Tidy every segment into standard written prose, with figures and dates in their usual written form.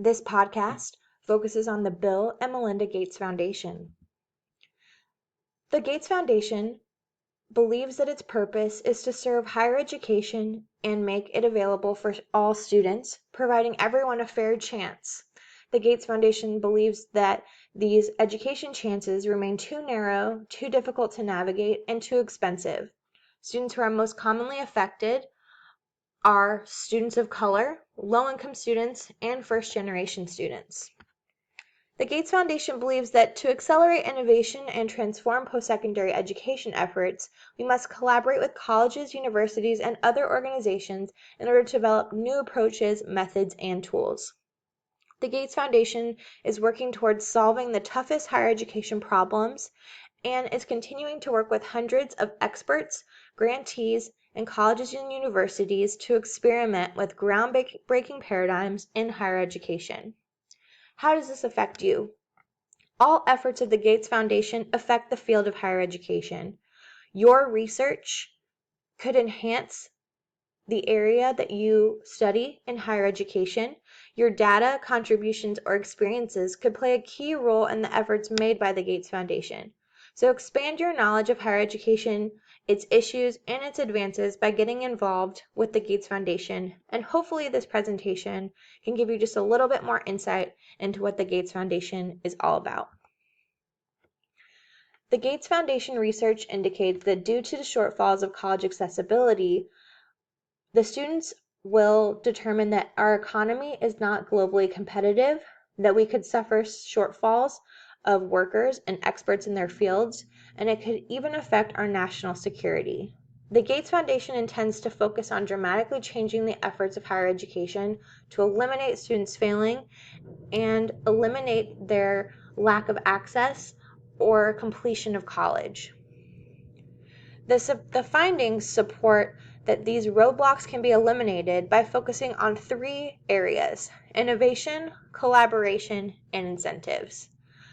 This podcast focuses on the Bill and Melinda Gates Foundation. The Gates Foundation believes that its purpose is to serve higher education and make it available for all students, providing everyone a fair chance. The Gates Foundation believes that these education chances remain too narrow, too difficult to navigate, and too expensive. Students who are most commonly affected are students of color, low-income students, and first-generation students. The Gates Foundation believes that to accelerate innovation and transform post-secondary education efforts, we must collaborate with colleges, universities, and other organizations in order to develop new approaches, methods, and tools. The Gates Foundation is working towards solving the toughest higher education problems and is continuing to work with hundreds of experts, grantees, and colleges and universities to experiment with groundbreaking paradigms in higher education. How does this affect you? All efforts of the Gates Foundation affect the field of higher education. Your research could enhance the area that you study in higher education. Your data, contributions, or experiences could play a key role in the efforts made by the Gates Foundation. So expand your knowledge of higher education, its issues, and its advances by getting involved with the Gates Foundation. And hopefully this presentation can give you just a little bit more insight into what the Gates Foundation is all about. The Gates Foundation research indicates that due to the shortfalls of college accessibility, the students will determine that our economy is not globally competitive, that we could suffer shortfalls of workers and experts in their fields, and it could even affect our national security. The Gates Foundation intends to focus on dramatically changing the efforts of higher education to eliminate students failing and eliminate their lack of access or completion of college. The findings support that these roadblocks can be eliminated by focusing on three areas: innovation, collaboration, and incentives.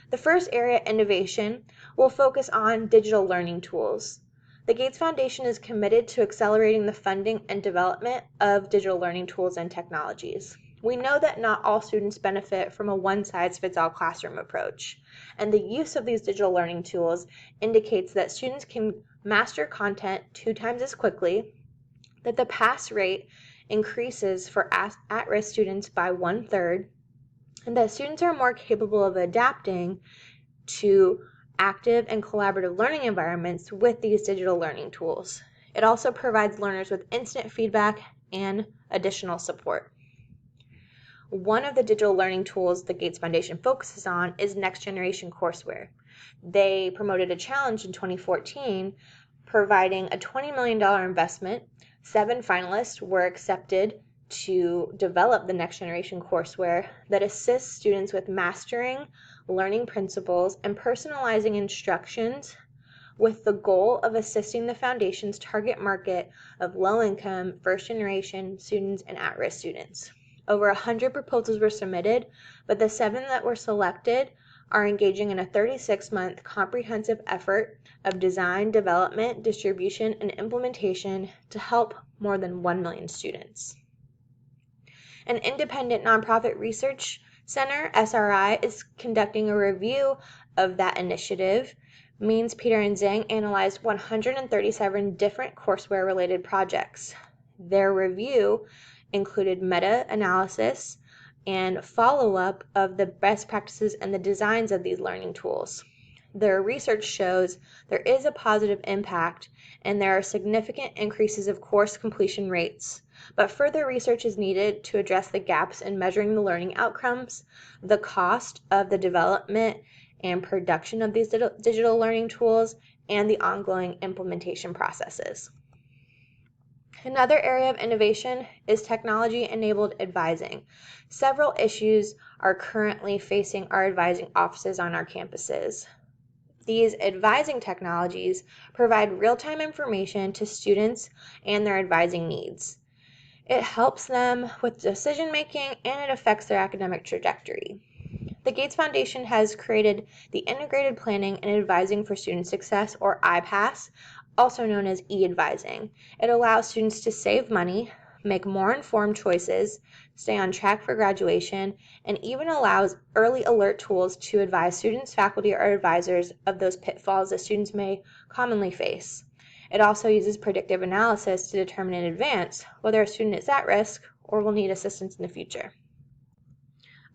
The first area, innovation, will focus on digital learning tools. The Gates Foundation is committed to accelerating the funding and development of digital learning tools and technologies. We know that not all students benefit from a one-size-fits-all classroom approach, and the use of these digital learning tools indicates that students can master content 2 times as quickly, that the pass rate increases for at-risk students by 1/3, and that students are more capable of adapting to active and collaborative learning environments with these digital learning tools. It also provides learners with instant feedback and additional support. One of the digital learning tools the Gates Foundation focuses on is next generation courseware. They promoted a challenge in 2014 providing a $20 million investment. 7 finalists were accepted to develop the next generation courseware that assists students with mastering learning principles and personalizing instructions with the goal of assisting the foundation's target market of low-income, first-generation students and at-risk students. Over 100 proposals were submitted, but the 7 that were selected are engaging in a 36-month comprehensive effort of design, development, distribution, and implementation to help more than 1 million students. An independent nonprofit research center, SRI, is conducting a review of that initiative. Means Peter and Zhang analyzed 137 different courseware-related projects. Their review included meta-analysis and follow-up of the best practices and the designs of these learning tools. Their research shows there is a positive impact and there are significant increases of course completion rates, but further research is needed to address the gaps in measuring the learning outcomes, the cost of the development and production of these digital learning tools, and the ongoing implementation processes. Another area of innovation is technology-enabled advising. Several issues are currently facing our advising offices on our campuses. These advising technologies provide real-time information to students and their advising needs. It helps them with decision-making and it affects their academic trajectory. The Gates Foundation has created the Integrated Planning and Advising for Student Success, or IPASS, also known as e-advising. It allows students to save money make more informed choices, stay on track for graduation, and even allows early alert tools to advise students, faculty, or advisors of those pitfalls that students may commonly face. It also uses predictive analysis to determine in advance whether a student is at risk or will need assistance in the future.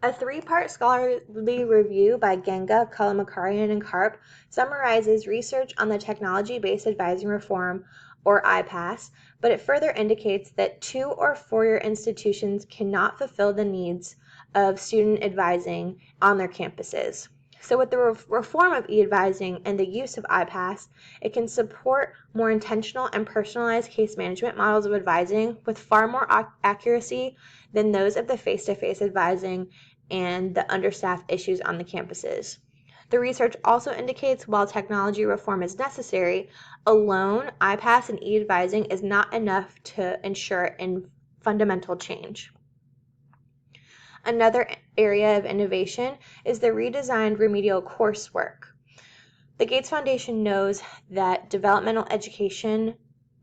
A three-part scholarly review by Ganga, Kalamakarian, and Karp summarizes research on the technology-based advising reform, or IPAS, but it further indicates that 2 or 4-year institutions cannot fulfill the needs of student advising on their campuses. So with the reform of e-advising and the use of IPAS, it can support more intentional and personalized case management models of advising with far more accuracy than those of the face-to-face advising and the understaffed issues on the campuses. The research also indicates while technology reform is necessary, alone, IPAS and e-advising is not enough to ensure fundamental change. Another area of innovation is the redesigned remedial coursework. The Gates Foundation knows that developmental education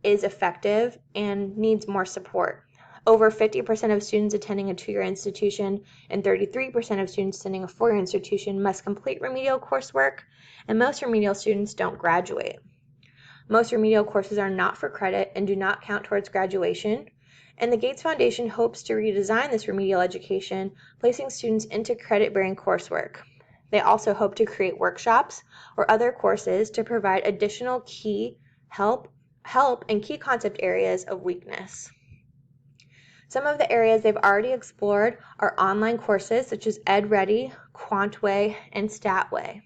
is effective and needs more support. Over 50% of students attending a 2-year institution and 33% of students attending a 4-year institution must complete remedial coursework, and most remedial students don't graduate. Most remedial courses are not for credit and do not count towards graduation, and the Gates Foundation hopes to redesign this remedial education, placing students into credit-bearing coursework. They also hope to create workshops or other courses to provide additional key help in key concept areas of weakness. Some of the areas they've already explored are online courses such as EdReady, QuantWay, and StatWay.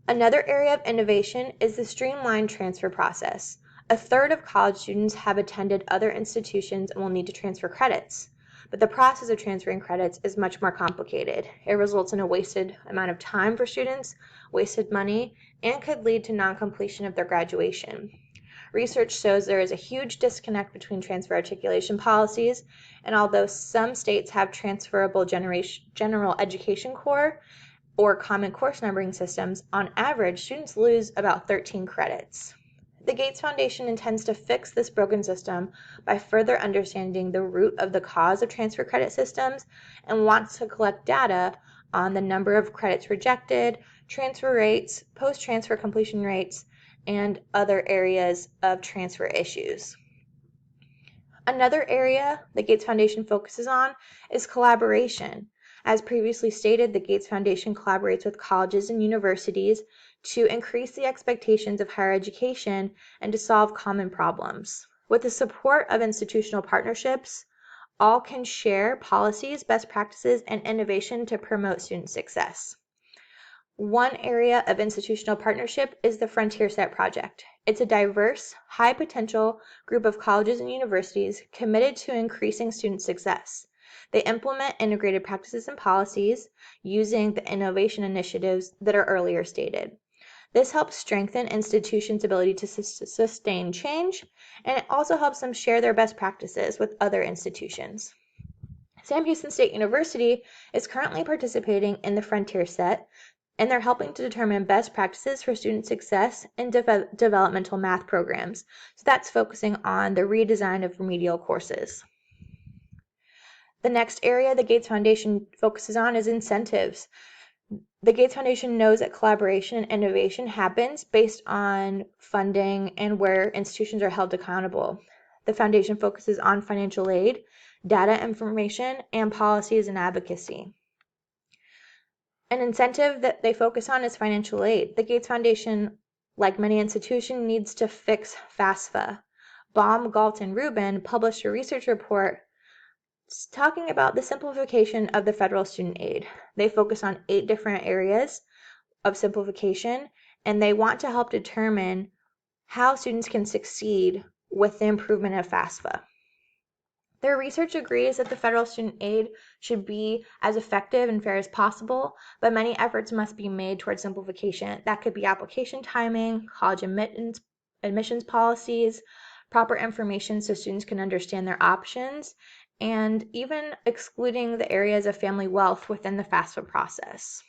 Another area of innovation is the streamlined transfer process. A third of college students have attended other institutions and will need to transfer credits. But the process of transferring credits is much more complicated. It results in a wasted amount of time for students, wasted money, and could lead to non-completion of their graduation. Research shows there is a huge disconnect between transfer articulation policies, and although some states have transferable general education core or common course numbering systems, on average, students lose about 13 credits. The Gates Foundation intends to fix this broken system by further understanding the root of the cause of transfer credit systems and wants to collect data on the number of credits rejected, transfer rates, post-transfer completion rates, and other areas of transfer issues. Another area the Gates Foundation focuses on is collaboration. As previously stated, the Gates Foundation collaborates with colleges and universities to increase the expectations of higher education and to solve common problems. With the support of institutional partnerships, all can share policies, best practices, and innovation to promote student success. One area of institutional partnership is the Frontier Set project. It's a diverse, high-potential group of colleges and universities committed to increasing student success. They implement integrated practices and policies using the innovation initiatives that are earlier stated. This helps strengthen institutions' ability to sustain change, and it also helps them share their best practices with other institutions. Sam Houston State University is currently participating in the Frontier Set, and they're helping to determine best practices for student success in developmental math programs. So that's focusing on the redesign of remedial courses. The next area the Gates Foundation focuses on is incentives. The Gates Foundation knows that collaboration and innovation happens based on funding and where institutions are held accountable. The foundation focuses on financial aid, data information, and policies and advocacy. An incentive that they focus on is financial aid. The Gates Foundation, like many institutions, needs to fix FAFSA. Baum, Galt, and Rubin published a research report talking about the simplification of the federal student aid. They focus on 8 different areas of simplification, and they want to help determine how students can succeed with the improvement of FAFSA. Their research agrees that the federal student aid should be as effective and fair as possible, but many efforts must be made towards simplification. That could be application timing, college admissions policies, proper information so students can understand their options, and even excluding the areas of family wealth within the FAFSA process.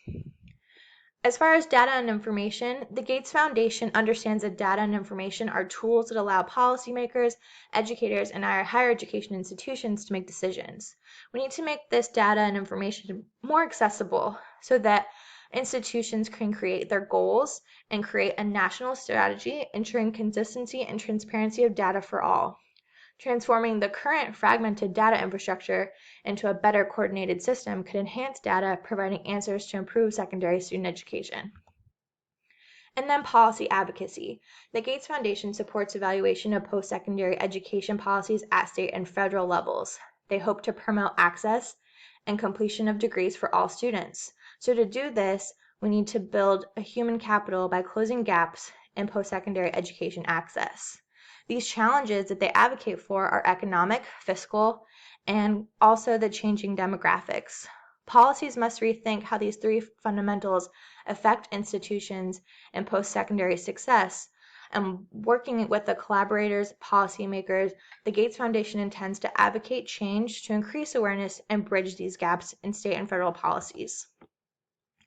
As far as data and information, the Gates Foundation understands that data and information are tools that allow policymakers, educators, and our higher education institutions to make decisions. We need to make this data and information more accessible so that institutions can create their goals and create a national strategy, ensuring consistency and transparency of data for all. Transforming the current fragmented data infrastructure into a better coordinated system could enhance data, providing answers to improve secondary student education. And then policy advocacy. The Gates Foundation supports evaluation of post-secondary education policies at state and federal levels. They hope to promote access and completion of degrees for all students. So to do this, we need to build a human capital by closing gaps in post-secondary education access. These challenges that they advocate for are economic, fiscal, and also the changing demographics. Policies must rethink how these three fundamentals affect institutions and post-secondary success. And working with the collaborators, policymakers, the Gates Foundation intends to advocate change to increase awareness and bridge these gaps in state and federal policies.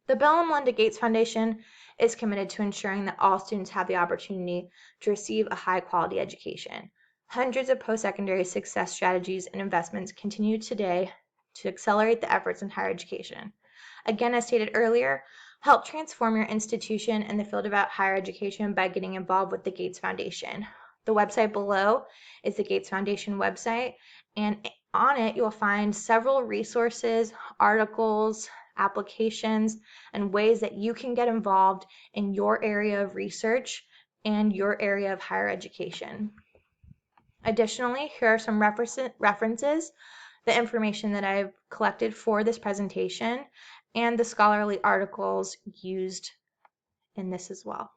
The Bill and Melinda Gates Foundation is committed to ensuring that all students have the opportunity to receive a high-quality education. Hundreds of post-secondary success strategies and investments continue today to accelerate the efforts in higher education. Again, as stated earlier, help transform your institution in the field of higher education by getting involved with the Gates Foundation. The website below is the Gates Foundation website, and on it you'll find several resources, articles, applications, and ways that you can get involved in your area of research and your area of higher education. Additionally, here are some references, the information that I've collected for this presentation, and the scholarly articles used in this as well.